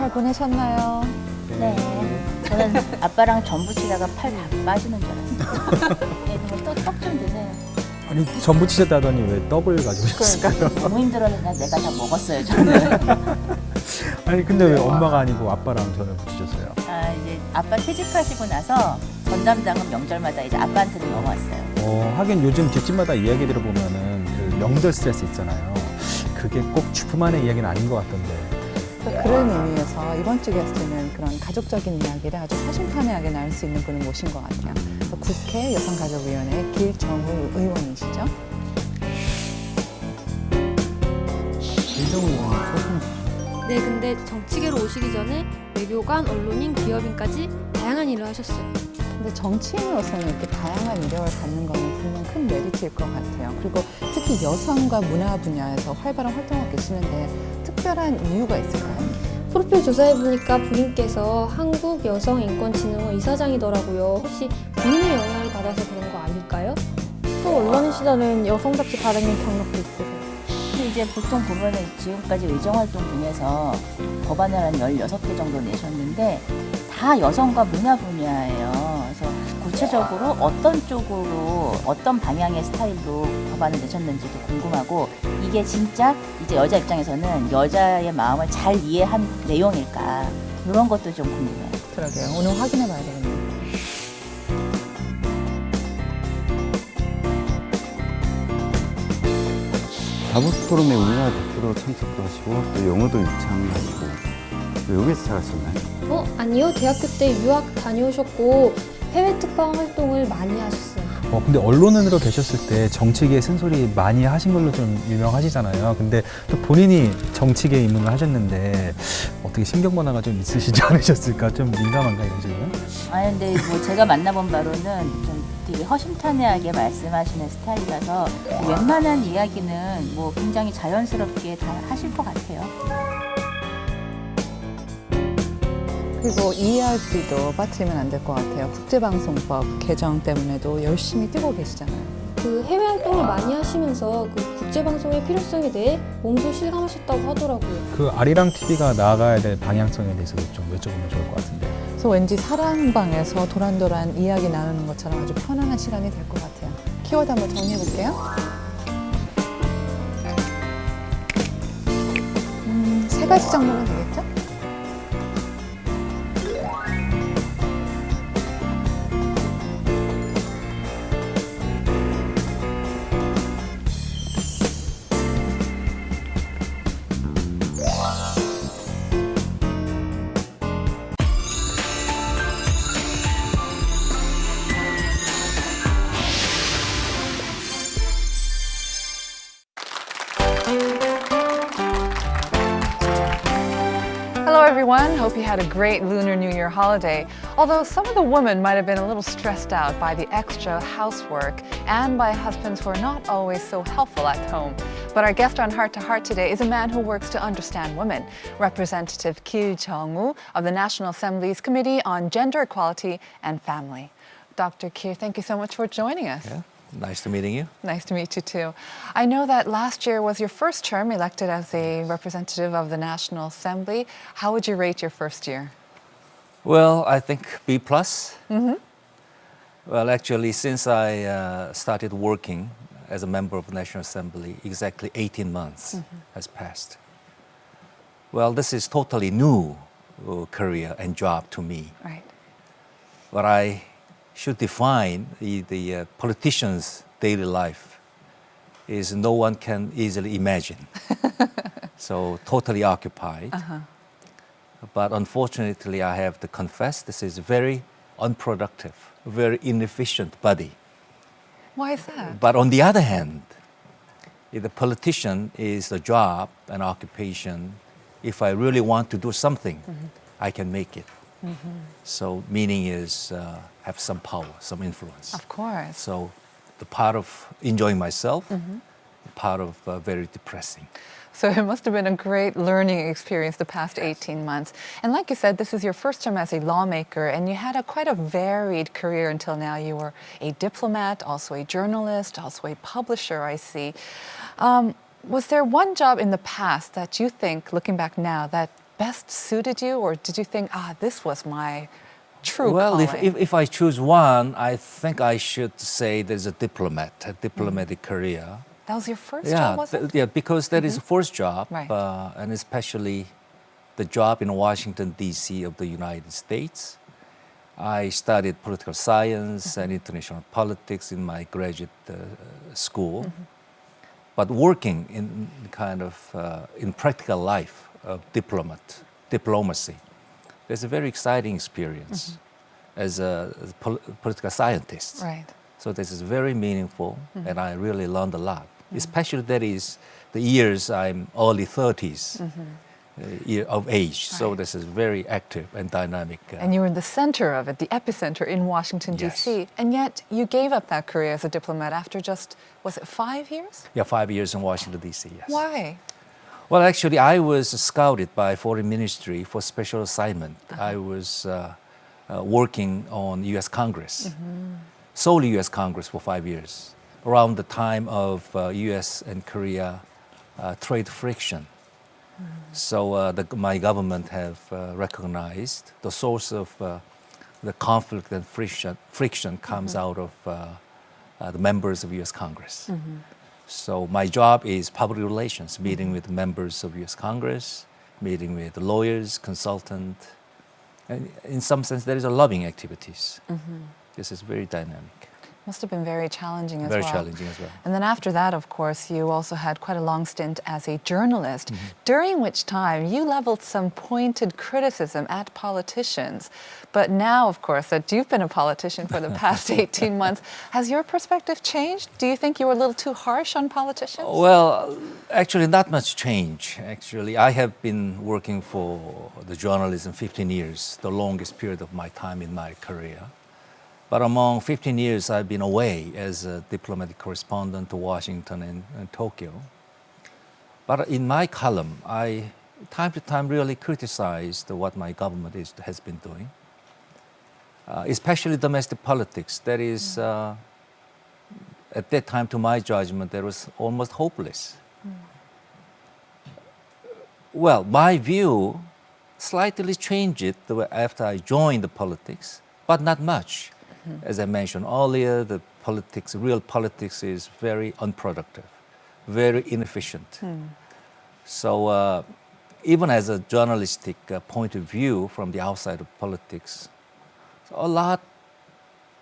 잘 보내셨나요? 네. 저는 아빠랑 전 부치다가 팔 다 빠지는 줄 알았어요. 네, 떡 좀 드세요. 아니 전부 치셨다더니 왜 떡을 가져오셨어요? 그러니까 너무 힘들어서 그냥 내가 다 먹었어요, 저는. 아니 근데 왜 엄마가 아니고 아빠랑 전을 붙이셨어요? 아, 이제 아빠 퇴직하시고 나서 전담당은 명절마다 이제 아빠한테도 넘어왔어요. 하긴 요즘 집집마다 이야기 들어보면은 그 명절 스트레스 있잖아요. 그게 꼭 주부만의 이야기는 아닌 것 같던데. 그런 의미에서 이번 주 게스트는 그런 가족적인 이야기를 아주 사심탄회하게 나눌 수 있는 분을 모신 것 같아요. 국회 여성가족위원회 길정우 의원이시죠? 길정우 의원 소통. 네, 근데 정치계로 오시기 전에 외교관, 언론인, 기업인까지 다양한 일을 하셨어요. 근데 정치인으로서는 이렇게 다양한 이력을 갖는 거는 분명 큰 메리트일 것 같아요. 그리고 특히 여성과 문화 분야에서 활발한 활동을 계시는데 특별한 이유가 있을까요? 프로필 조사해보니까 부인께서 한국여성인권진흥원 이사장이더라고요. 혹시 부인의 영향을 받아서 그런 거 아닐까요? 또 언론인 시절은 여성답지 바라는 경력도 있으세요. 근데 이제 보통 보면은 지금까지 의정활동 중에서 법안을 한 16개 정도 내셨는데 다 여성과 문화 분야예요. 그래서 구체적으로 어떤 쪽으로 어떤 방향의 스타일로 법안을 내셨는지도 궁금하고 이게 진짜 이제 여자 입장에서는 여자의 마음을 잘 이해한 내용일까 이런 것도 좀 궁금해요. 그러게요. 오늘 확인해 봐야 되겠네요. 다보스 포럼에 우리나라 대표로 참석도 하시고 또 영어도 유창하시고 여기서 살았었나요? 아니요. 대학교 때 유학 다녀오셨고 해외 특방 활동을 많이 하셨어요. 근데 언론인으로 계셨을 때 정치계에 쓴소리 많이 하신 걸로 좀 유명하시잖아요. 근데 또 본인이 정치계에 입문을 하셨는데 어떻게 신경 변화가 좀 있으시지 않으셨을까? 좀 민감한가 이런 질문? 아니 근데 뭐 제가 만나본 바로는 좀 되게 허심탄회하게 말씀하시는 스타일이라서 웬만한 이야기는 뭐 굉장히 자연스럽게 다 하실 것 같아요. 그리고 ERD도 빠뜨리면 안 될 것 같아요. 국제방송법 개정 때문에도 열심히 뛰고 계시잖아요. 그 해외 활동을 많이 하시면서 그 국제방송의 필요성에 대해 몸소 실감하셨다고 하더라고요. 그 아리랑 TV가 나아가야 될 방향성에 대해서도 좀 여쭤보면 좋을 것 같은데. 그래서 왠지 사랑방에서 도란도란 이야기 나누는 것처럼 아주 편안한 시간이 될 것 같아요. 키워드 한번 정리해 볼게요. 3가지 정도면 되겠죠? Hello everyone, hope you had a great Lunar New Year holiday. Although some of the women might have been a little stressed out by the extra housework and by husbands who are not always so helpful at home. But our guest on Heart to Heart today is a man who works to understand women, Representative Gil Jeong-woo of the National Assembly's Committee on Gender Equality and Family. Dr. Gil, thank you so much for joining us. Yeah, nice to meeting you. Nice to meet you too. I know that last year was your first term elected as a representative of the National Assembly. How would you rate your first year? Well, I think B+. Well, actually, since I started working as a member of the National Assembly, exactly 18 months has passed. Well, this is totally new career and job to me. Right. But I should define the politician's daily life is no one can easily imagine. So totally occupied. But unfortunately, I have to confess this is very unproductive, very inefficient body. Why is that? But on the other hand, if the politician is a job, an occupation, if I really want to do something, I can make it. So meaning is have some power, some influence. Of course. So the part of enjoying myself, part of very depressing. So it must have been a great learning experience the past 18 months. And like you said, this is your first term as a lawmaker, and you had quite a varied career until now. You were a diplomat, also a journalist, also a publisher, I see. Was there one job in the past that you think, looking back now, that best suited you, or did you think, this was my true Well, calling? if I choose one, I think I should say there's a diplomatic career. That was your first job, was it? Yeah, because that is the first job, Right. And especially the job in Washington D.C. of the United States. I studied political science and international politics in my graduate school, but working in kind of in practical life of diplomacy, there's a very exciting experience as a political scientist. Right. So this is very meaningful, and I really learned a lot. Especially that is the years I'm early 30s year of age. So Right. this is very active and dynamic. And you were in the center of it, the epicenter in Washington, Yes. D.C. And yet you gave up that career as a diplomat after just, was it 5 years? Yeah, 5 years in Washington, D.C., yes. Why? Well, actually, I was scouted by Foreign Ministry for special assignment. I was working on U.S. Congress, solely U.S. Congress for 5 years, around the time of U.S. and Korea trade friction. So my government have recognized the source of the conflict and friction comes out of the members of U.S. Congress. So my job is public relations, meeting with members of U.S. Congress, meeting with lawyers, consultants. And in some sense, there is a lobbying activities. This is very dynamic, Must have been very challenging as very well. challenging as well. And then after that, of course, you also had quite a long stint as a journalist, during which time you leveled some pointed criticism at politicians. But now, of course, that you've been a politician for the past 18 months, has your perspective changed? Do you think you were a little too harsh on politicians? Well, actually, not much change. Actually, I have been working for the journalism 15 years, the longest period of my time in my career. But among 15 years, I've been away as a diplomatic correspondent to Washington and Tokyo. But in my column, I, time to time, really criticized what my government has been doing, especially domestic politics. That is, at that time, to my judgment, that was almost hopeless. Well, my view slightly changed after I joined the politics, but not much. As I mentioned earlier, the politics, real politics, is very unproductive, very inefficient. So even as a journalistic point of view from the outside of politics, a lot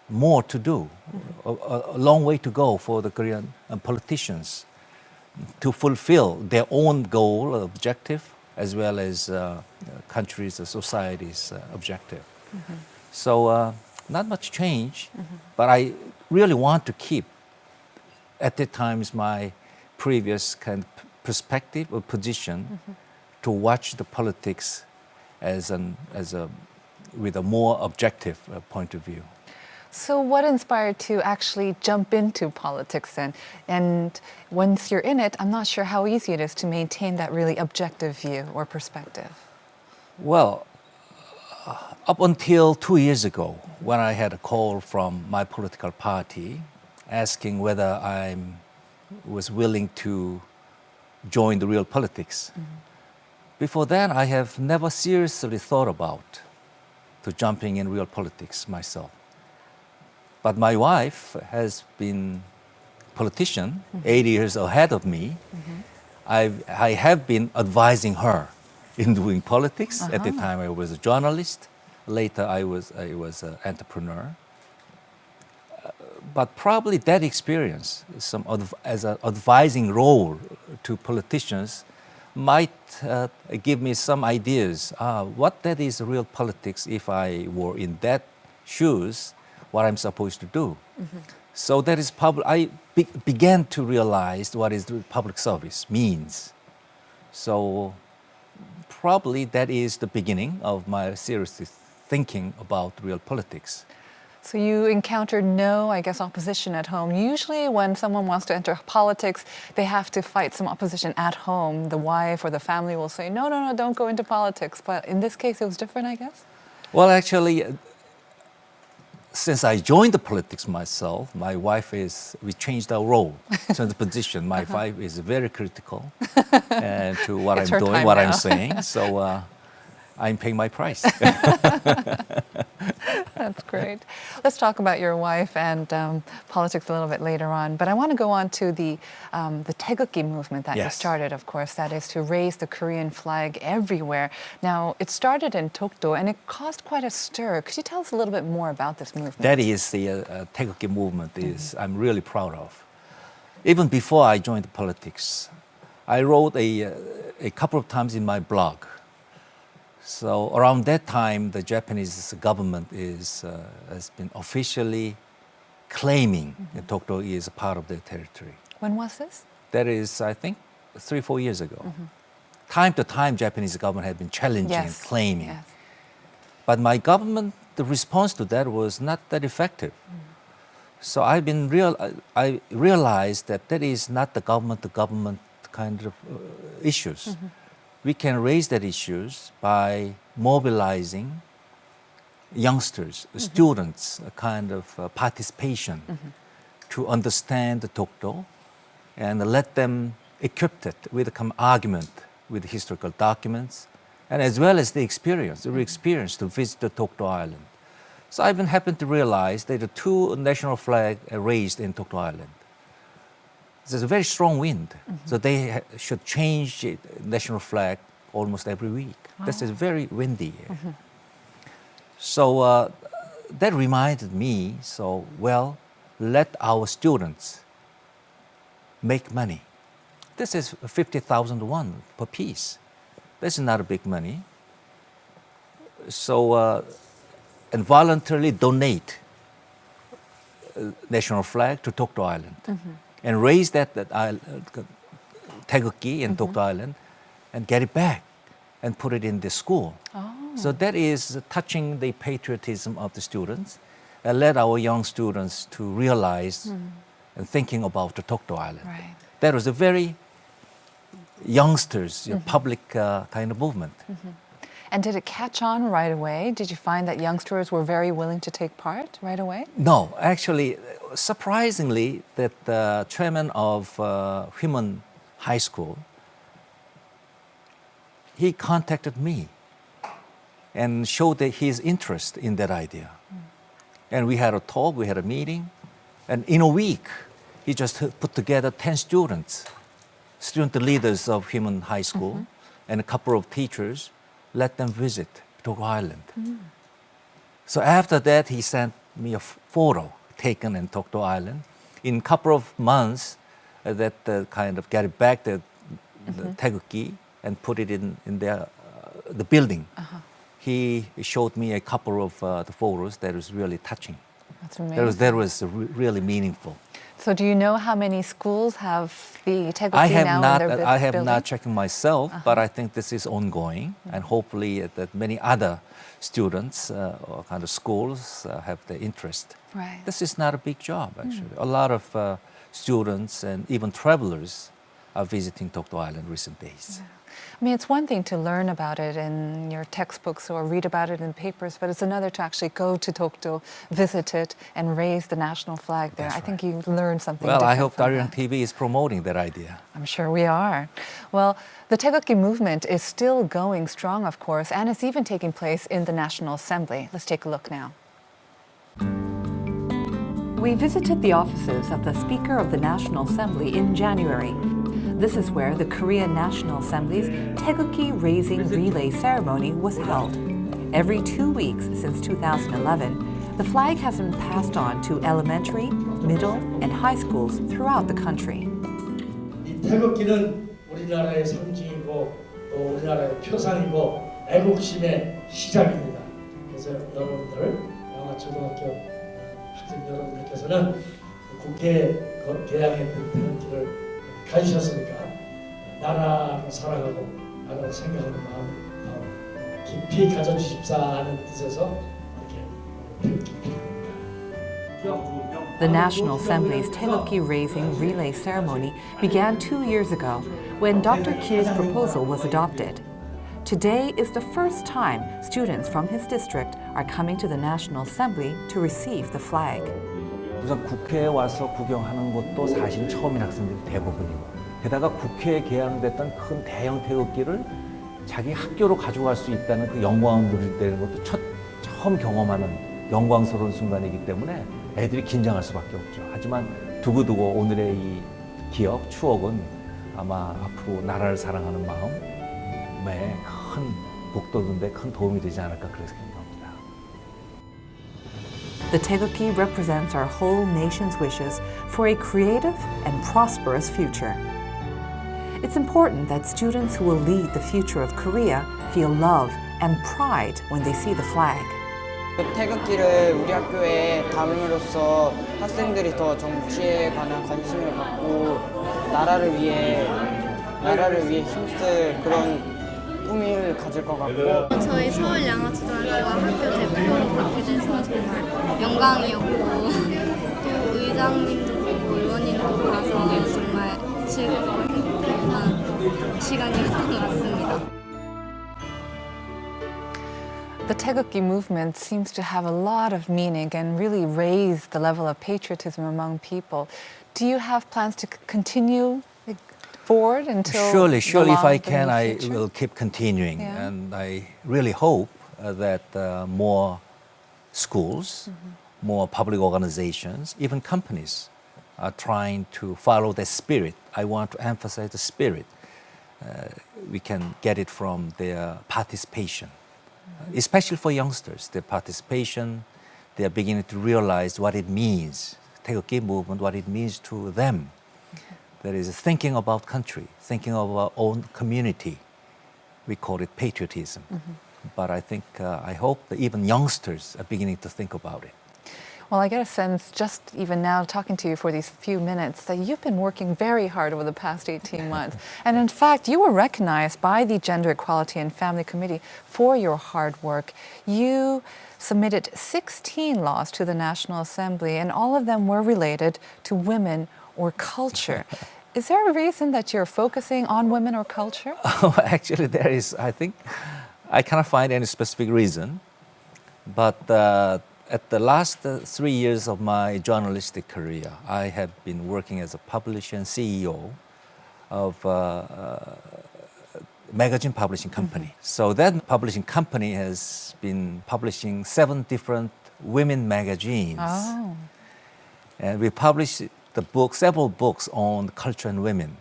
more to do, a long way to go for the Korean politicians to fulfill their own goal, objective, as well as countries' or society's objective. So not much change, but I really want to keep, at the times, my previous kind of perspective or position to watch the politics with a more objective point of view. So what inspired to actually jump into politics then? And once you're in it, I'm not sure how easy it is to maintain that really objective view or perspective. Well, up until 2 years ago, when I had a call from my political party asking whether I was willing to join the real politics. Before then, I have never seriously thought about to jumping in real politics myself. But my wife has been a politician, 8 years ahead of me. I have been advising her in doing politics. At the time, I was a journalist. Later, I was an entrepreneur. But probably that experience, as an advising role to politicians, might give me some ideas. What that is real politics if I were in that shoes, what I'm supposed to do. So that is I began to realize what is public service means. So probably that is the beginning of my seriously thinking about real politics. So you encountered no, I guess, opposition at home. Usually when someone wants to enter politics, they have to fight some opposition at home. The wife or the family will say, no, don't go into politics. But in this case, it was different, I guess? Well, actually, since I joined the politics myself, my wife we changed our role. So the position, my wife is very critical to what It's I'm her doing, time what now. I'm saying. So I'm paying my price. That's great. Let's talk about your wife and politics a little bit later on. But I want to go on to the Taegukgi movement that you Yes. started, of course. That is to raise the Korean flag everywhere. Now, it started in Dokdo and it caused quite a stir. Could you tell us a little bit more about this movement? That is the Taegukgi movement. I'm really proud of. Even before I joined politics, I wrote a couple of times in my blog. So around that time, the Japanese government has been officially claiming that Dokdo is a part of their territory. When was this? That is, I think, 3-4 years ago. Time to time, Japanese government had been challenging and claiming. Yes. But my government, the response to that was not that effective. So I realized that is not the government kind of issues. We can raise that issues by mobilizing youngsters, students, a kind of participation to understand the Dokdo and let them equipped it with some argument with historical documents and as well as the experience to visit the Dokdo Island. So I've been happy to realize that the 2 national flags are raised in Dokdo Island. There's a very strong wind, so they should change the national flag almost every week. This is very windy. So that reminded me, let our students make money. This is 50,000 won per piece. This is not a big money. So, and voluntarily donate national flag to Dokdo Island and raise that Taegukgi in Dokdo Island and get it back and put it in the school. So that is touching the patriotism of the students and let our young students to realize and thinking about the Dokdo Island. Right. That was a very youngsters, public kind of movement. And did it catch on right away? Did you find that youngsters were very willing to take part right away? No, actually, surprisingly, that the chairman of Human High School, he contacted me and showed that his interest in that idea. And we had a talk, we had a meeting, and in a week, he just put together 10 students, student leaders of Human High School, and a couple of teachers, let them visit Dokdo Island. So after that, he sent me a photo taken in Dokdo Island. In a couple of months, that kind of get it back the Taegukgi and put it in the building. He showed me a couple of the photos that was really touching. That's amazing. That was really meaningful. So do you know how many schools have the Taegukgi now in their building? I have not checked myself, but I think this is ongoing, and hopefully that many other students or kind of schools have the interest. Right. This is not a big job, actually. A lot of students and even travelers are visiting Dokdo Island recent days. I mean, it's one thing to learn about it in your textbooks or read about it in papers, but it's another to actually go to Dokdo, visit it, and raise the national flag there. That's I think you learn something Well, I different hope from Arirang that. TV is promoting that idea. I'm sure we are. Well, the Taegukgi movement is still going strong, of course, and it's even taking place in the National Assembly. Let's take a look now. We visited the offices of the Speaker of the National Assembly in January. This is where the Korean National Assembly's Taegukgi raising relay ceremony was held. Every 2 weeks since 2011, the flag has been passed on to elementary, middle, and high schools throughout the country. 이 태극기는 우리나라의 상징이고 또 우리나라의 표상이고 애국심의 시작입니다. 그래서 여러분들 영화초등학교 학생 여러분들께서는 국회 개항의 그 태극기를 가지셨으니까 나라를 사랑하고 나라를 생각하는 마음 깊이 가져주십사 하는 뜻에서 이렇게 태극기를 The National Assembly's Taegukgi raising relay ceremony began 2 years ago when Dr. Kil's proposal was adopted. Today is the first time students from his district are coming to the National Assembly to receive the flag. 우선 국회에 와서 구경하는 것도 사실 처음인 학생들이 대부분이고 게다가 국회에 개항됐던 큰 대형 태극기를 자기 학교로 가져갈 수 있다는 그 영광을 누릴 때는 것도 처음 경험하는 영광스러운 순간이기 때문에 애들이 긴장할 수밖에 없죠. 하지만 두고두고 오늘의 이 기억, 추억은 아마 앞으로 나라를 사랑하는 마음에 큰 북돋는데 큰 도움이 되지 않을까 그렇게 생각합니다. The 태극기 represents our whole nation's wishes for a creative and prosperous future. It's important that students who will lead the future of Korea feel love and pride when they see the flag. 태극기를 우리 학교에 담음으로써 학생들이 더 정치에 관한 관심을 갖고 나라를 위해 힘쓸 그런 꿈을 가질 것 같고 저희 서울양화초등학교와 학교 대표로 맡게 돼서 정말 영광이었고 또 의장님도 보고 의원님도 봐서 정말 즐겁고 행복한 시간이었던 것 같습니다. The Taegukgi movement seems to have a lot of meaning and really raise the level of patriotism among people. Do you have plans to continue forward until Surely, if I the can, near I future? will keep continuing. Yeah. And I really hope that more schools, more public organizations, even companies are trying to follow the spirit. I want to emphasize the spirit. We can get it from their participation, especially for youngsters. Their participation, they are beginning to realize what it means, Taegukgi movement, what it means to them. That is thinking about country, thinking of our own community. We call it patriotism. But I think, I hope that even youngsters are beginning to think about it. Well, I get a sense, just even now talking to you for these few minutes, that you've been working very hard over the past 18 months. And in fact, you were recognized by the Gender Equality and Family Committee for your hard work. You submitted 16 laws to the National Assembly, and all of them were related to women or culture. Is there a reason that you're focusing on women or culture? Oh, actually, there is, I think, I cannot find any specific reason. But at the last 3 years of my journalistic career, I have been working as a publisher and CEO of a magazine publishing company. So that publishing company has been publishing 7 different women magazines. Oh. And we published several books on culture and women.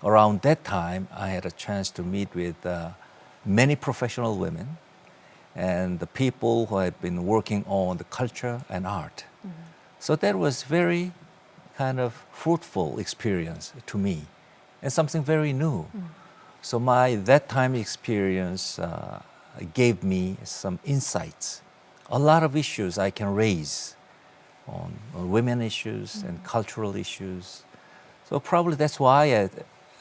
Around that time, I had a chance to meet with many professional women and the people who had been working on the culture and art. So that was very kind of fruitful experience to me and something very new. So my that time experience gave me some insights, a lot of issues I can raise on women issues and cultural issues. So probably that's why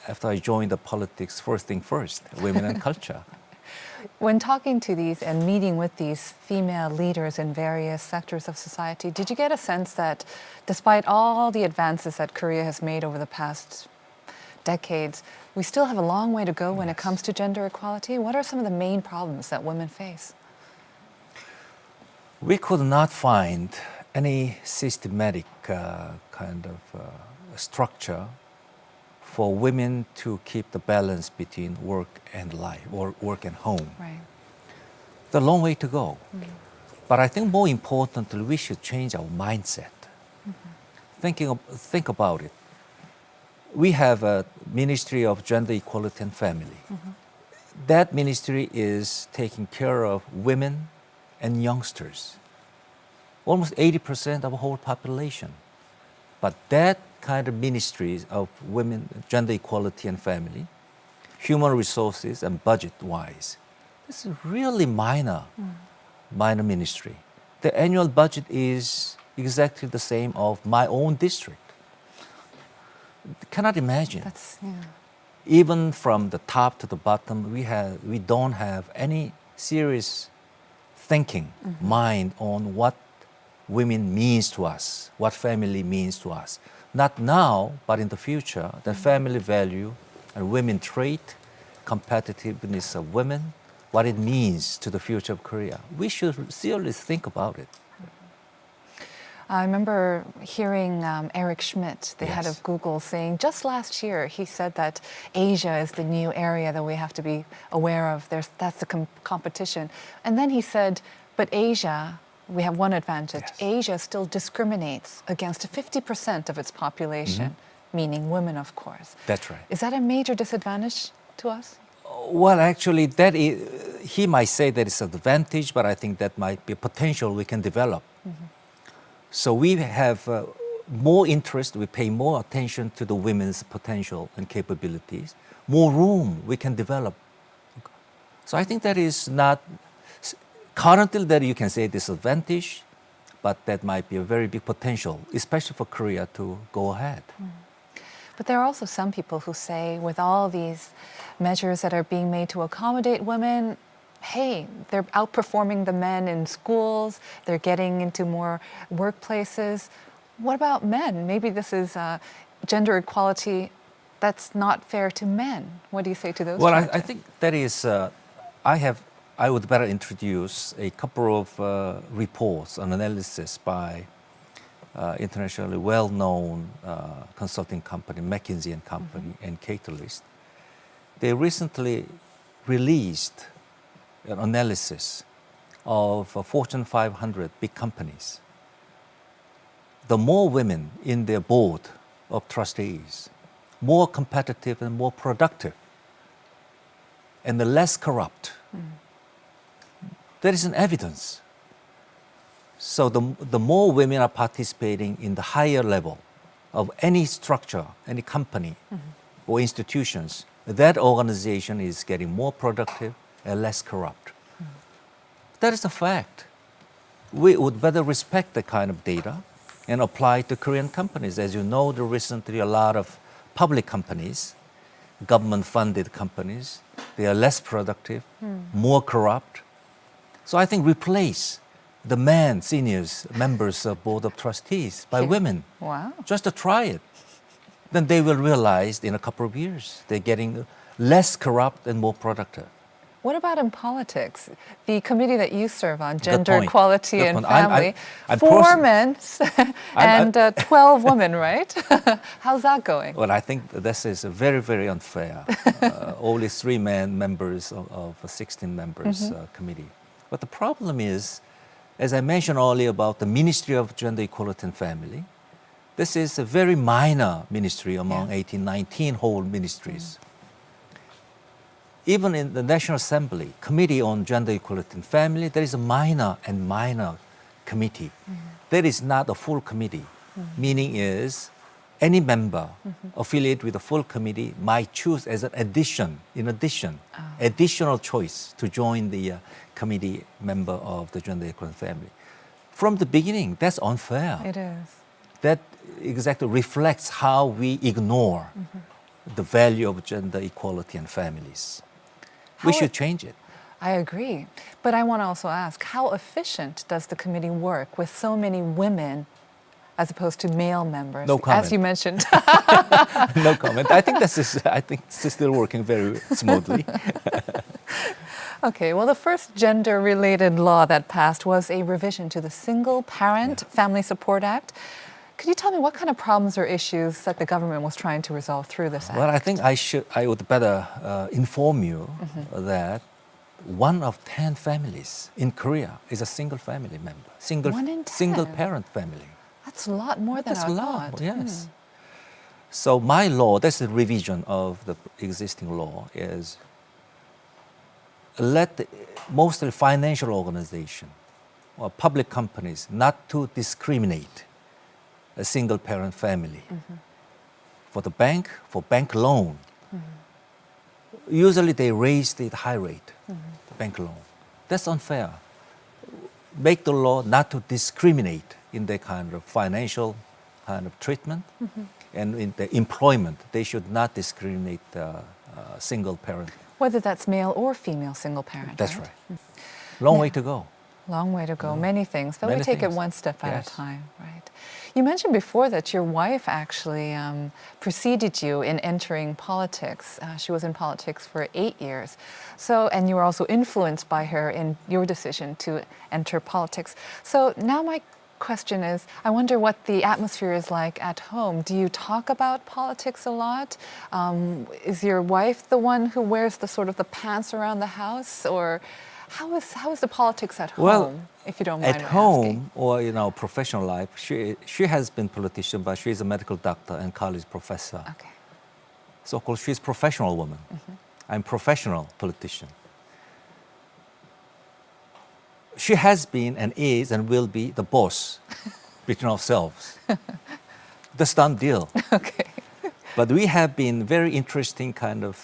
after I joined the politics, first thing first, women and culture. When talking to these and meeting with these female leaders in various sectors of society, did you get a sense that despite all the advances that Korea has made over the past decades, we still have a long way to go when it comes to gender equality? What are some of the main problems that women face? We could not find any systematic kind of structure for women to keep the balance between work and life, or work and home. Right. There's a long way to go. But I think more importantly, we should change our mindset. Think about it. We have a Ministry of Gender Equality and Family. That ministry is taking care of women and youngsters. Almost 80% of the whole population. But that kind of ministries of women, gender equality and family, human resources and budget-wise, this is really minor ministry. The annual budget is exactly the same of my own district. Cannot imagine. That's, yeah. Even from the top to the bottom, we don't have any serious thinking, mind on what women means to us, what family means to us. Not now, but in the future, the family value and women trait, competitiveness of women, what it means to the future of Korea. We should seriously think about it. I remember hearing Eric Schmidt, the head Yes. of Google, saying just last year, he said that Asia is the new area that we have to be aware of. That's the competition. And then he said, but Asia, we have one advantage. Yes. Asia still discriminates against 50% of its population, meaning women, of course. That's right. Is that a major disadvantage to us? Well, actually, that is, he might say that it's an advantage, but I think that might be a potential we can develop. So we have more interest, we pay more attention to the women's potential and capabilities, more room we can develop. So I think that is not, currently that you can say disadvantage, but that might be a very big potential, especially for Korea to go ahead. But there are also some people who say, with all these measures that are being made to accommodate women, hey, they're outperforming the men in schools, they're getting into more workplaces. What about men? Maybe this is gender equality that's not fair to men. What do you say to those? Well, I charges? think that is, I would better introduce a couple of reports and analysis by internationally well-known consulting company, McKinsey and Company and Catalyst. They recently released an analysis of Fortune 500 big companies. The more women in their board of trustees, more competitive and more productive, and the less corrupt. There is an evidence. So the more women are participating in the higher level of any structure, any company or institutions, that organization is getting more productive and less corrupt. That is a fact. We would better respect that kind of data and apply to Korean companies. As you know, there are recently a lot of public companies, government-funded companies. They are less productive, more corrupt. So I think replace the men, seniors, members of board of trustees by women. Wow. Just to try it. Then they will realize in a couple of years they're getting less corrupt and more productive. What about in politics? The committee that you serve on, Gender point. Equality Good and point. I'm Family, personally- 4 men and 12 women, right? How's that going? Well, I think this is very, very unfair. Only 3 men members of a 16 members committee. But the problem is, as I mentioned earlier about the Ministry of Gender Equality and Family, this is a very minor ministry among 18, 19 whole ministries. Even in the National Assembly, Committee on Gender Equality and Family, there is a minor committee. There is not a full committee. Meaning is, any member affiliated with the full committee might choose as an additional choice to join the committee member of the Gender Equality and Family. From the beginning, that's unfair. It is. That exactly reflects how we ignore the value of gender equality and families. We should change it. I agree. But I want to also ask, how efficient does the committee work with so many women as opposed to male members? No comment. As you mentioned. No comment. I think this is still working very smoothly. Okay, well, the first gender-related law that passed was a revision to the Single Parent Family Support Act. Could you tell me what kind of problems or issues that the government was trying to resolve through this act? Well, I think I would better inform you that 1 of 10 families in Korea is a single family member, 1 in 10? single parent family. That's a lot more than That's I a lot, thought. yes. So my law, that's the revision of the existing law, is let mostly financial organization or public companies not to discriminate a single parent family. For the bank, for bank loan, usually they raise the high rate, the bank loan. That's unfair. Make the law not to discriminate in the kind of financial kind of treatment and in the employment. They should not discriminate single parent. Whether that's male or female single parent. That's right. Long way to go. Long way to go. Many things, but Many we take it things. one step at Yes. a time, right? You mentioned before that your wife actually preceded you in entering politics. She was in politics for 8 years. So, and you were also influenced by her in your decision to enter politics. So now my question is, I wonder what the atmosphere is like at home. Do you talk about politics a lot? Is your wife the one who wears the sort of the pants around the house, or how is the politics at home? Well, if you don't mind at my home asking? or in our professional life, she has been politician, but she's a medical doctor and college professor. Okay. So of course she's a professional woman. I'm professional politician. She has been and is and will be the boss between ourselves. That's done deal. Okay. But we have been very interesting kind of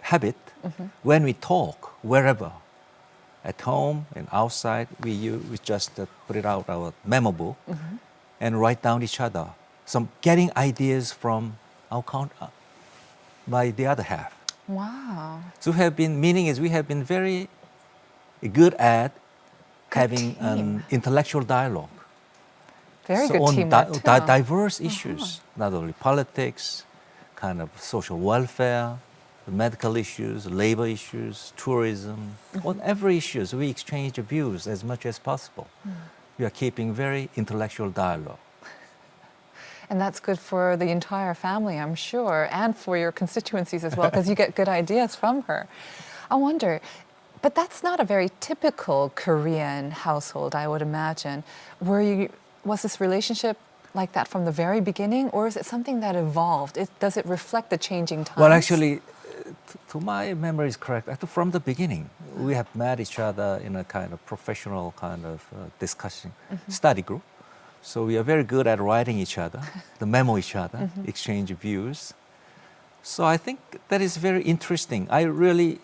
habit when we talk wherever, at home and outside. We just put it out our memo book and write down each other. Some getting ideas from our by the other half. Wow. So we have been very good at having team. an intellectual dialogue. Very So good on teamwork too. diverse issues, not only politics, kind of social welfare, medical issues, labor issues, tourism, on every issues we exchange views as much as possible. We are keeping very intellectual dialogue. And that's good for the entire family, I'm sure, and for your constituencies as well, because you get good ideas from her. I wonder, but that's not a very typical Korean household, I would imagine. Was this relationship like that from the very beginning, or is it something that evolved? Does it reflect the changing times? Well, actually, to my memory is correct, actually from the beginning, we have met each other in a kind of professional kind of discussion, study group. So we are very good at writing each other, the memo each other, exchange views. So I think that is very interesting. I really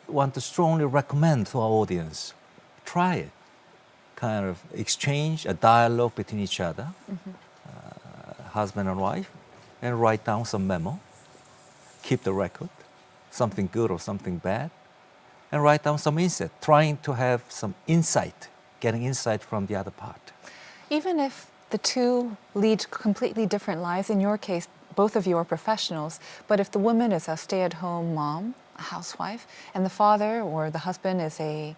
want to strongly recommend to our audience, try it. Kind of exchange a dialogue between each other, husband and wife, and write down some memo, keep the record, something good or something bad, and write down some insight, trying to have some insight, getting insight from the other part. Even if the two lead completely different lives, in your case, both of you are professionals, but if the woman is a stay-at-home mom, a housewife, and the father or the husband is a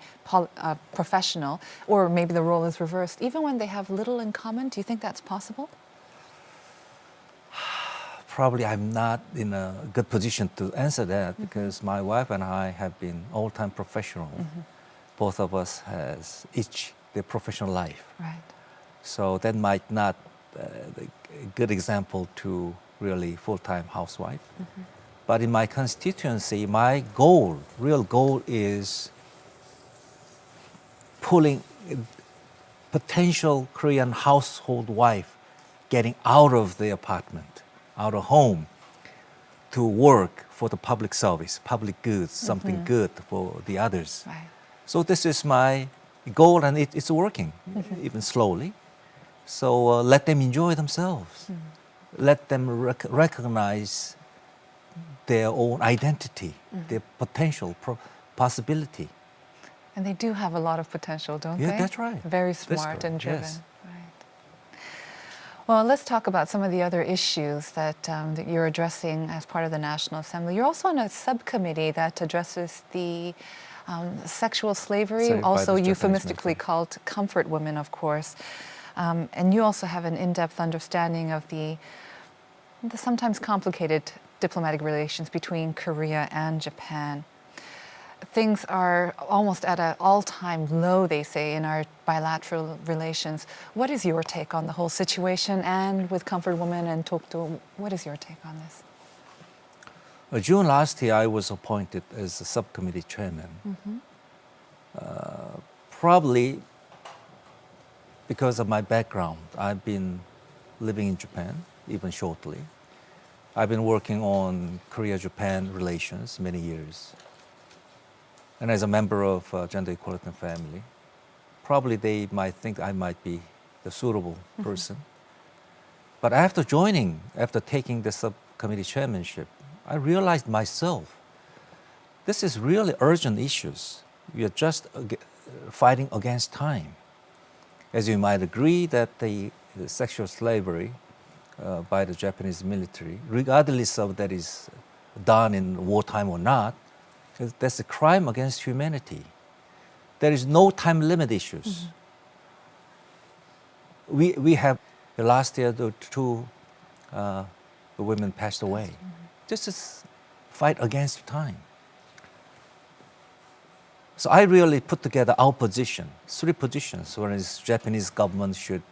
professional, or maybe the role is reversed, even when they have little in common, do you think that's possible? Probably I'm not in a good position to answer that because my wife and I have been all-time professional. Both of us has each their professional life. Right. So that might not be a good example to really full-time housewife. But in my constituency, my goal, real goal is pulling potential Korean household wife getting out of the apartment, out of home, to work for the public service, public goods, something good for the others. Right. So this is my goal, and it's working, even slowly. So let them enjoy themselves. Let them recognize their own identity, their potential, possibility. And they do have a lot of potential, don't they? Yeah, that's right. Very That's smart correct, and driven. yes. Right. Well, let's talk about some of the other issues that you're addressing as part of the National Assembly. You're also on a subcommittee that addresses the sexual slavery, Sorry, by also the Japanese euphemistically military. called comfort women, of course. And you also have an in-depth understanding of the sometimes complicated diplomatic relations between Korea and Japan. Things are almost at an all-time low, they say, in our bilateral relations. What is your take on the whole situation? And with Comfort Women and Tokdo, what is your take on this? June last year, I was appointed as a subcommittee chairman. Probably because of my background. I've been living in Japan, even shortly. I've been working on Korea-Japan relations many years. And as a member of Gender Equality and Family, probably they might think I might be the suitable person. But after taking the subcommittee chairmanship, I realized myself, this is really urgent issues. We are just fighting against time. As you might agree that the sexual slavery by the Japanese military, regardless of that is done in wartime or not, that's a crime against humanity. there is no time limit issues. We have last year the two women passed away. This is fight against time. So I really put together our position, three positions. One is Japanese government should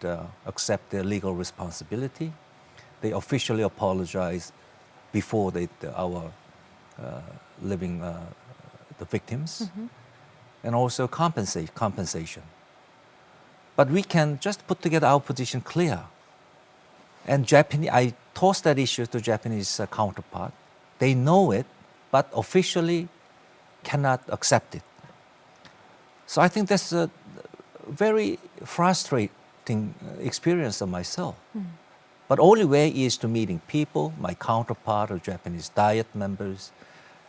accept their legal responsibility. They officially apologize before our living the victims, and also compensation. But we can just put together our position clear. And I tossed that issue to Japanese counterpart. They know it, but officially cannot accept it. So I think that's a very frustrating experience of myself. But only way is to meeting people, my counterpart or Japanese Diet members,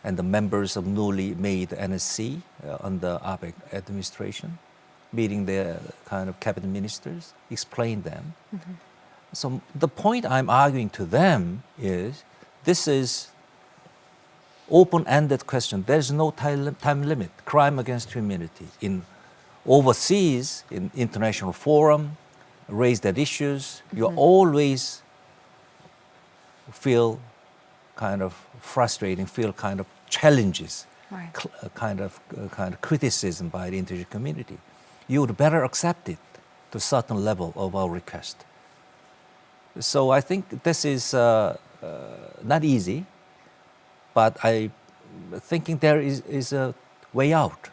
and the members of newly made NSC under Abe administration, meeting their kind of cabinet ministers, explain them. So the point I'm arguing to them is, this is open-ended question. There's no time limit. Crime against humanity. In overseas, in international forum, raise that issues, you always feel kind of frustrating, feel kind of challenges, kind of criticism by the international community. You would better accept it to a certain level of our request. So I think this is not easy, but I thinking there is a way out.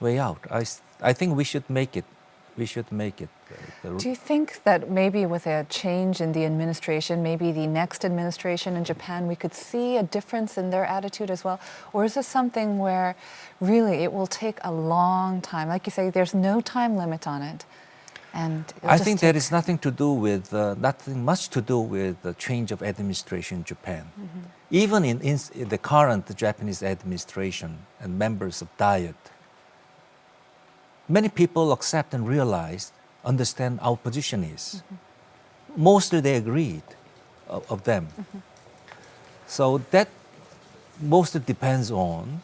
I think we should make it. Do you think that maybe with a change in the administration, maybe the next administration in Japan, we could see a difference in their attitude as well? Or is this something where really it will take a long time? Like you say, there's no time limit on it. And I think there is nothing much to do with the change of administration in Japan. Even in the current Japanese administration and members of Diet, many people accept and realize, understand our position is. Mostly they agreed of them. So that mostly depends on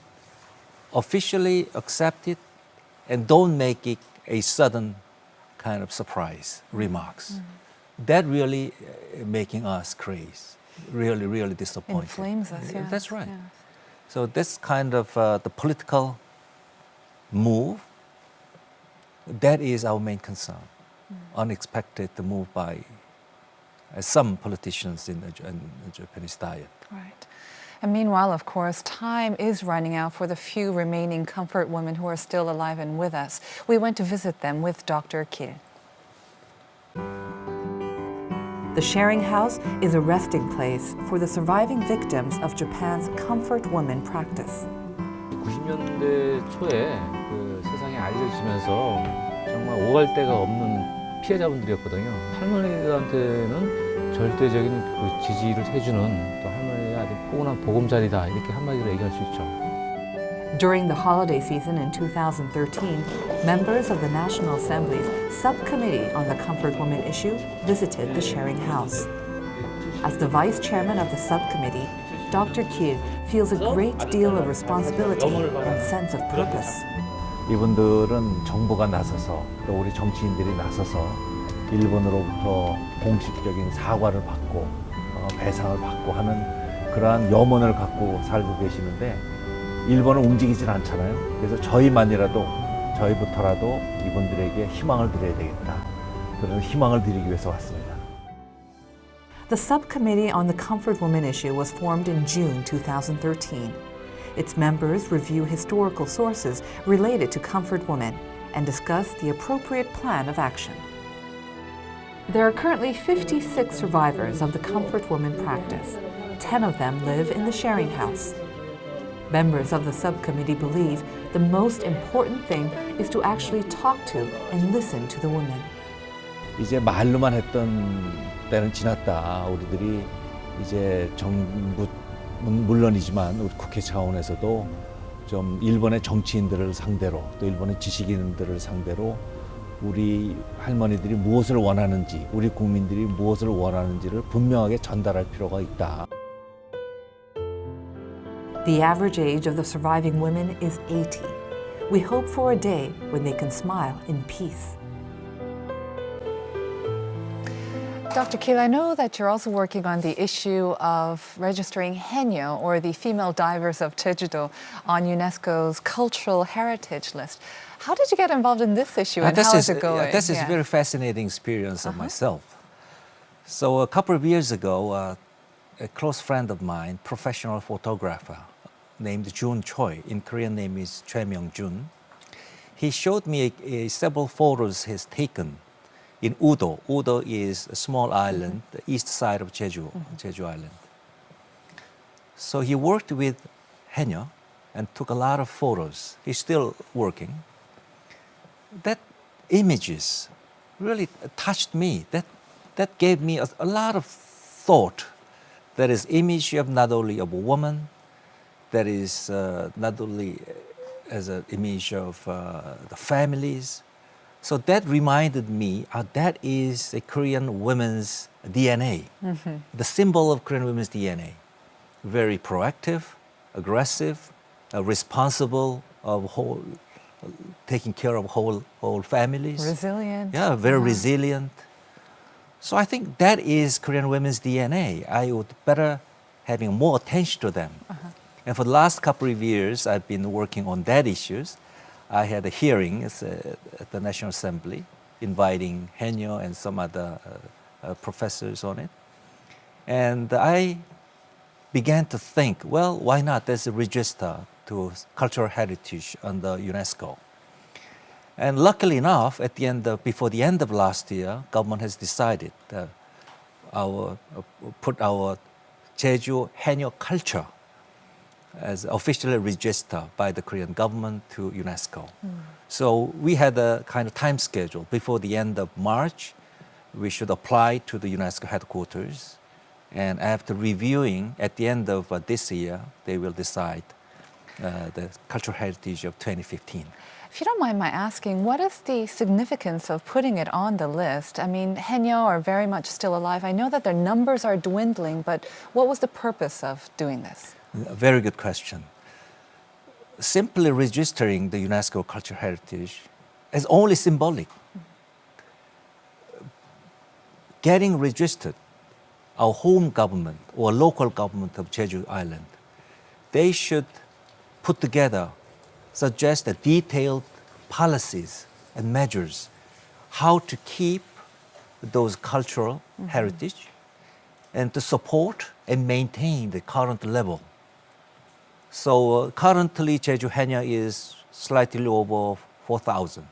officially accept it and don't make it a sudden kind of surprise remarks. That really making us crazy, really disappointed. Inflames us, yeah. That's right. Yeah. So this kind of the political move, that is our main concern. Unexpected move by some politicians in the Japanese Diet. Right. And meanwhile, of course, time is running out for the few remaining comfort women who are still alive and with us. We went to visit them with Dr. Gil. The Sharing House is a resting place for the surviving victims of Japan's comfort woman practice. 90년대 초에 그 세상에 알려지면서 정말 오갈 데가 없는 피해자분들이었거든요. 할머니들한테는 절대적인 그 지지를 해주는 또 할머니가 아주 포근한 보금자리다 이렇게 한마디로 얘기할 수 있죠. During the holiday season in 2013, members of the National Assembly's Subcommittee on the Comfort Woman issue visited the Sharing House. As the vice chairman of the subcommittee, Dr. Gil feels a great deal of responsibility and sense of purpose. 이분들은 정부가 나서서 또 우리 정치인들이 나서서 일본으로부터 공식적인 사과를 받고 배상을 받고 하는 그러한 염원을 갖고 살고 계시는데 일본은 움직이질 않잖아요. 그래서 저희부터라도 이분들에게 희망을 드려야 되겠다. 그런 희망을 드리기 위해서 왔습니다. The subcommittee on the Comfort Woman issue was formed in June 2013. Its members review historical sources related to comfort women and discuss the appropriate plan of action. There are currently 56 survivors of the comfort woman practice. 10 of them live in the Sharing House. Members of the subcommittee believe the most important thing is to actually talk to and listen to the women. 이제 말로만 했던 때는 지났다. 우리들이 이제 정부 물론이지만 우리 국회 차원에서도 좀 일본의 정치인들을 상대로 또 일본의 지식인들을 상대로 우리 할머니들이 무엇을 원하는지, 우리 국민들이 무엇을 원하는지를 분명하게 전달할 필요가 있다. The average age of the surviving women is 80. We hope for a day when they can smile in peace. Dr. Gil, I know that you're also working on the issue of registering haenyeo, or the female divers of Jeju-do, on UNESCO's cultural heritage list. How did you get involved in this issue, and how is it going? This is a very fascinating experience of myself. So a couple of years ago, a close friend of mine, professional photographer named Jun Choi, in Korean name is Choi Myung-jun, he showed me several photos he's taken in Udo. Udo is a small island, the east side of Jeju, Jeju Island. So he worked with haenyeo and took a lot of photos. He's still working. That images really touched me. That gave me a lot of thought. That is image of not only of a woman, that is not only as an image of the families. So that reminded me that is a Korean women's DNA, the symbol of Korean women's DNA. Very proactive, aggressive, responsible, of taking care of whole families. Resilient. Yeah, very resilient. So I think that is Korean women's DNA. I would better having more attention to them. And for the last couple of years, I've been working on that issues. I had a hearing at the National Assembly, inviting haenyeo and some other professors on it. And I began to think, well, why not? There's a register to cultural heritage under UNESCO. And luckily enough, before the end of last year, government has decided put our Jeju haenyeo culture as officially registered by the Korean government to UNESCO. So we had a kind of time schedule. Before the end of March, we should apply to the UNESCO headquarters. And after reviewing, at the end of this year, they will decide the cultural heritage of 2015. If you don't mind my asking, what is the significance of putting it on the list? I mean, haenyeo are very much still alive. I know that their numbers are dwindling, but what was the purpose of doing this? A very good question. Simply registering the UNESCO cultural heritage is only symbolic. Getting registered, our home government or local government of Jeju Island, they should put together, suggest detailed policies and measures how to keep those cultural heritage and to support and maintain the current level. So currently, Jeju haenyeo is slightly over 4,000.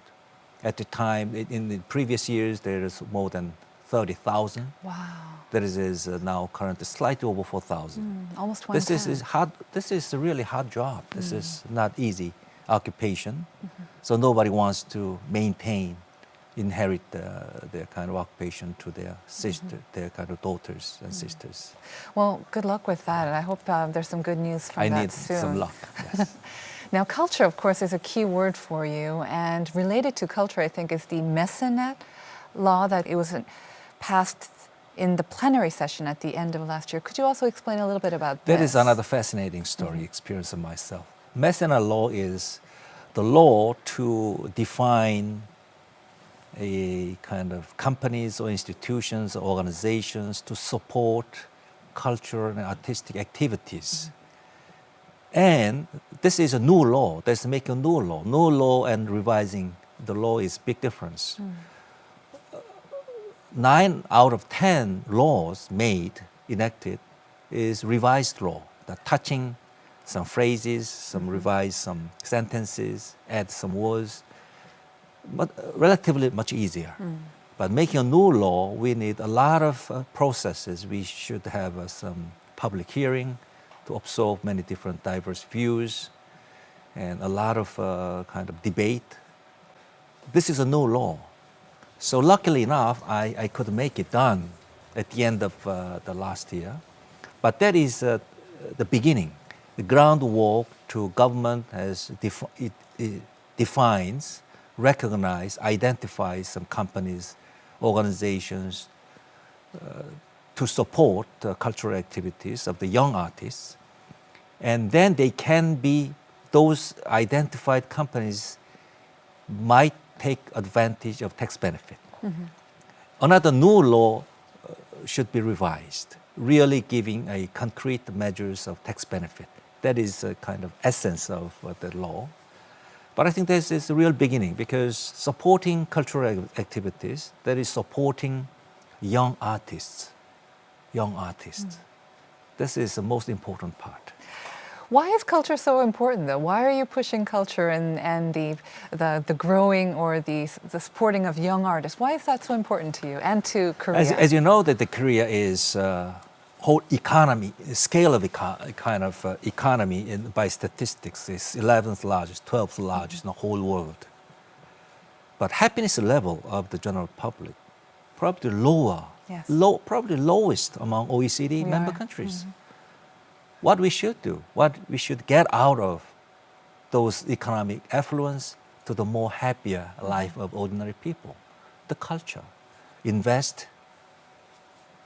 At the time, in the previous years, there is more than 30,000. Wow. There is now currently slightly over 4,000. Almost one This is hard. This is a really hard job. This is not easy occupation. So nobody wants to inherit their kind of occupation to their sister, their kind of daughters and sisters. Well, good luck with that, and I hope there's some good news from I that need soon. some luck. Yes. Now, culture, of course, is a key word for you, and related to culture, I think, is the Mecenat law that it was passed in the plenary session at the end of last year. Could you also explain a little bit about this? That is another fascinating story, experience of myself. Mecenat law is the law to define a kind of companies or institutions or organizations to support cultural and artistic activities. And this is a new law. That's making a new law. New law and revising the law is big difference. 9 out of 10 laws enacted, is revised law, that touching some phrases, some revise some sentences, add some words, but relatively much easier. But making a new law, we need a lot of processes. We should have some public hearing to absorb many different diverse views and a lot of kind of debate. This is a new law. So luckily enough, I could make it done at the end of the last year. But that is the beginning. The groundwork to government has it defines, recognize, identifies some companies, organizations to support the cultural activities of the young artists. And then they can be those identified companies might take advantage of tax benefit. Another new law should be revised, really giving a concrete measures of tax benefit. That is a kind of essence of the law. But I think this is a real beginning, because supporting cultural activities, that is supporting young artists. This is the most important part. Why is culture so important, though? Why are you pushing culture and the growing or the supporting of young artists? Why is that so important to you and to Korea? As you know, that the Korea is whole economy, scale of economy by statistics is 11th largest, 12th largest in the whole world. But happiness level of the general public probably lower, Yes. probably lowest among OECD member countries. What we should do, what we should get out of those economic affluence to the more happier life of ordinary people, the culture. Invest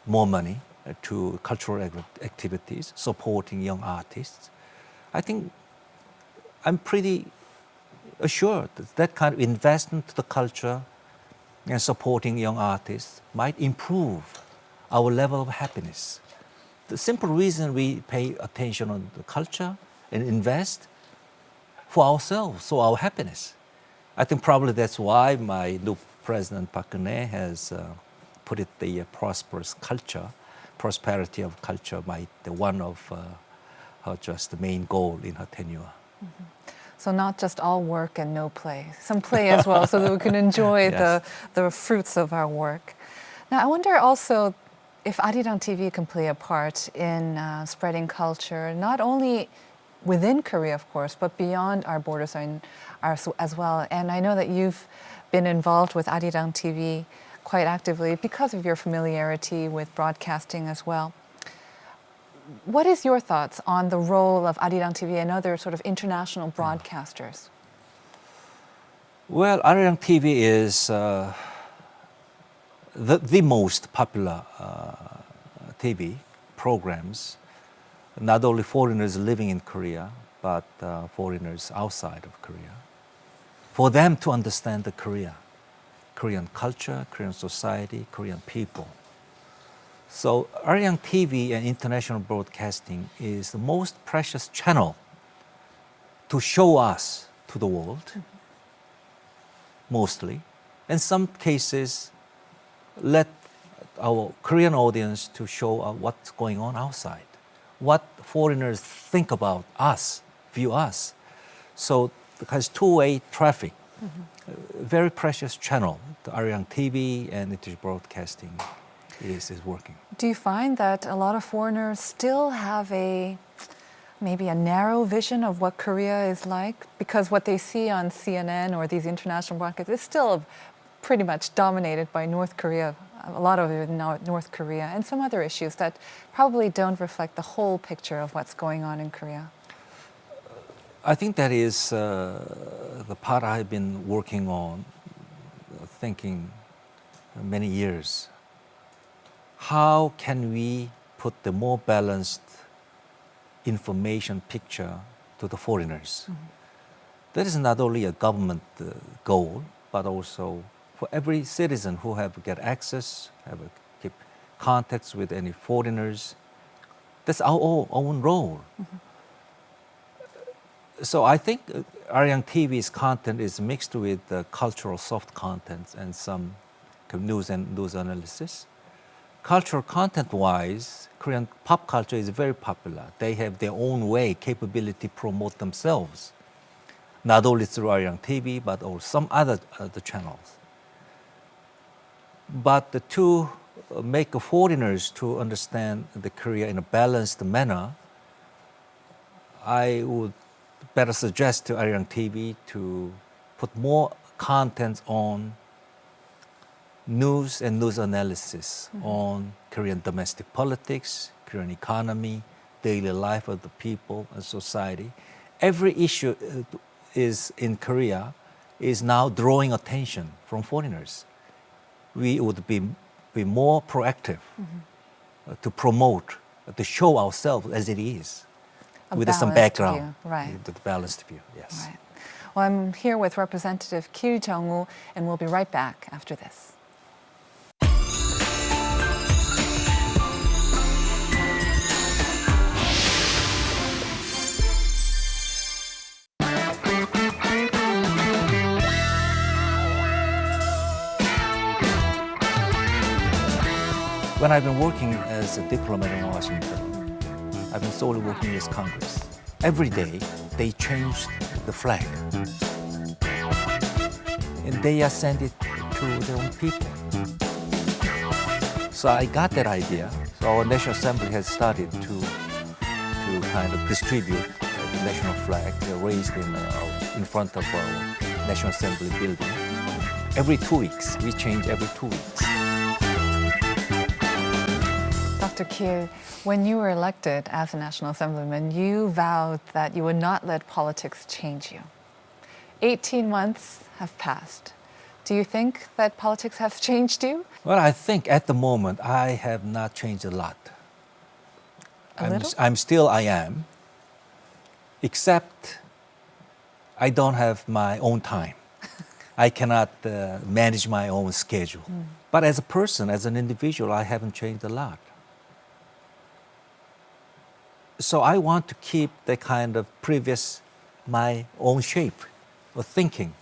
more money to cultural activities, supporting young artists. I think I'm pretty assured that that kind of investment to the culture and supporting young artists might improve our level of happiness. The simple reason we pay attention on the culture and invest for ourselves, for our happiness. I think probably that's why my new president Park Geun-hye has put it the prosperous culture, prosperity of culture, might the one of her just the main goal in her tenure. So not just all work and no play, some play as well, so that we can enjoy Yes. the fruits of our work. Now, I wonder also if Arirang TV can play a part in spreading culture, not only within Korea, of course, but beyond our borders as well. And I know that you've been involved with Arirang TV quite actively because of your familiarity with broadcasting as well. What is your thoughts on the role of Arirang TV and other sort of international broadcasters? Well, Arirang TV is the most popular TV programs, not only foreigners living in Korea, but foreigners outside of Korea, for them to understand the Korean culture, Korean society, Korean people. So Arirang TV and international broadcasting is the most precious channel to show us to the world, mostly. In some cases, let our Korean audience to show what's going on outside, what foreigners think about us, view us. So it has two-way traffic, very precious channel. The Arirang TV and international broadcasting is working. Do you find that a lot of foreigners still have maybe a narrow vision of what Korea is like? Because what they see on CNN or these international broadcasts is still pretty much dominated by North Korea, a lot of it in North Korea, and some other issues that probably don't reflect the whole picture of what's going on in Korea. I think that is the part I've been working on, thinking many years. How can we put the more balanced information picture to the foreigners? That is not only a government goal, but also for every citizen who get access, keep contacts with any foreigners. That's our own role. So I think Arirang TV's content is mixed with cultural soft content and some news and news analysis. Cultural content-wise, Korean pop culture is very popular. They have their own way, capability to promote themselves, not only through Arirang TV, but also some other channels. But to make foreigners to understand the Korea in a balanced manner, I would better suggest to Arirang TV to put more content on news and news analysis on Korean domestic politics, Korean economy, daily life of the people and society. Every issue is in Korea is now drawing attention from foreigners. We would be more proactive to promote, to show ourselves as it is. with some balanced background. view, right. With the balanced view, yes. Right. Well, I'm here with Representative Gil Jeong-woo, and we'll be right back after this. When I've been working as a diplomat in Washington, I've been solely working with Congress. Every day, they changed the flag. And they send it to their own people. So I got that idea. So our National Assembly has started to kind of distribute the national flag raised in front of our National Assembly building. Every 2 weeks, we change every 2 weeks. Dr. Gil, when you were elected as a National Assemblyman, you vowed that you would not let politics change you. 18 months have passed. Do you think that politics has changed you? Well, I think at the moment I have not changed a lot. I am, except I don't have my own time. I cannot manage my own schedule. But as a person, as an individual, I haven't changed a lot. So I want to keep the kind of previous, my own shape of thinking.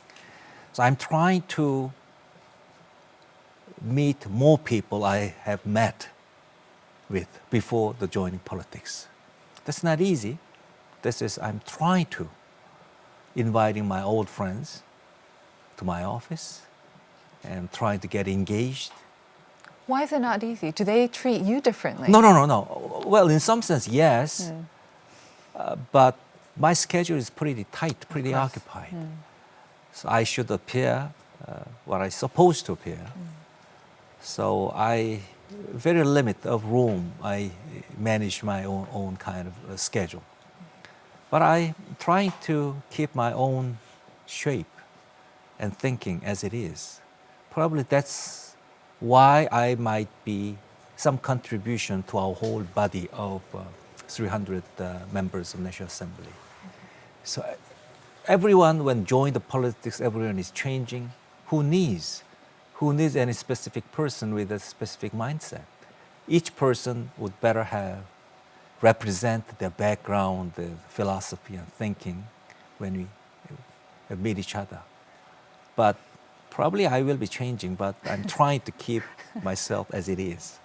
So I'm trying to meet more people I have met with before the joining politics. That's not easy. I'm trying to, inviting my old friends to my office and trying to get engaged. Why is it not easy? Do they treat you differently? No. Well, in some sense, yes. But my schedule is pretty tight, pretty occupied. So I should appear what I'm supposed to appear. So very limit of room, I manage my own kind of schedule. But I'm trying to keep my own shape and thinking as it is. Probably that's why I might be some contribution to our whole body of 300 members of National Assembly. So everyone, when join the politics, everyone is changing. Who needs any specific person with a specific mindset? Each person would better represent their background, their philosophy and thinking when we meet each other. But probably I will be changing, but I'm trying to keep myself as it is.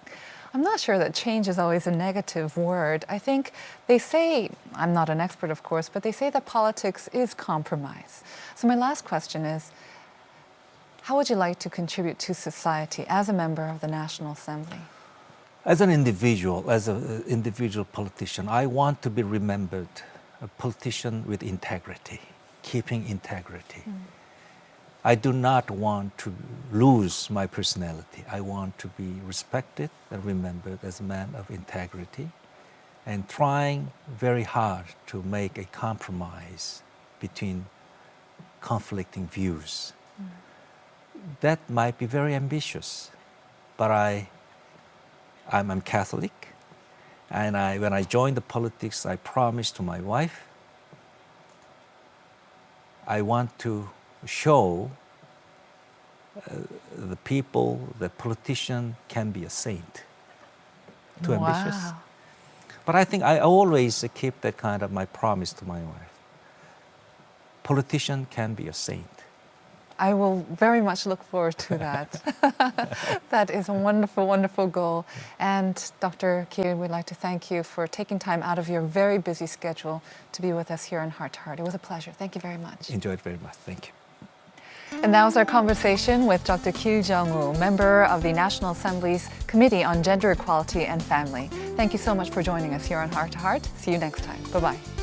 I'm not sure that change is always a negative word. I think they say, I'm not an expert of course, but they say that politics is compromise. So my last question is, how would you like to contribute to society as a member of the National Assembly? As an individual politician, I want to be remembered a politician with integrity, keeping integrity. I do not want to lose my personality. I want to be respected and remembered as a man of integrity and trying very hard to make a compromise between conflicting views. That might be very ambitious, but I'm Catholic, and when I joined the politics, I promised to my wife, I want to show the people, the politician can be a saint. Too ambitious. But I think I always keep that kind of my promise to my wife. Politician can be a saint. I will very much look forward to that. That is a wonderful, wonderful goal. And Dr. Gil, we'd like to thank you for taking time out of your very busy schedule to be with us here on Heart to Heart. It was a pleasure. Thank you very much. Enjoyed it very much. Thank you. And that was our conversation with Dr. Gil Jeong-woo, member of the National Assembly's Committee on Gender Equality and Family. Thank you so much for joining us here on Heart to Heart. See you next time. Bye-bye.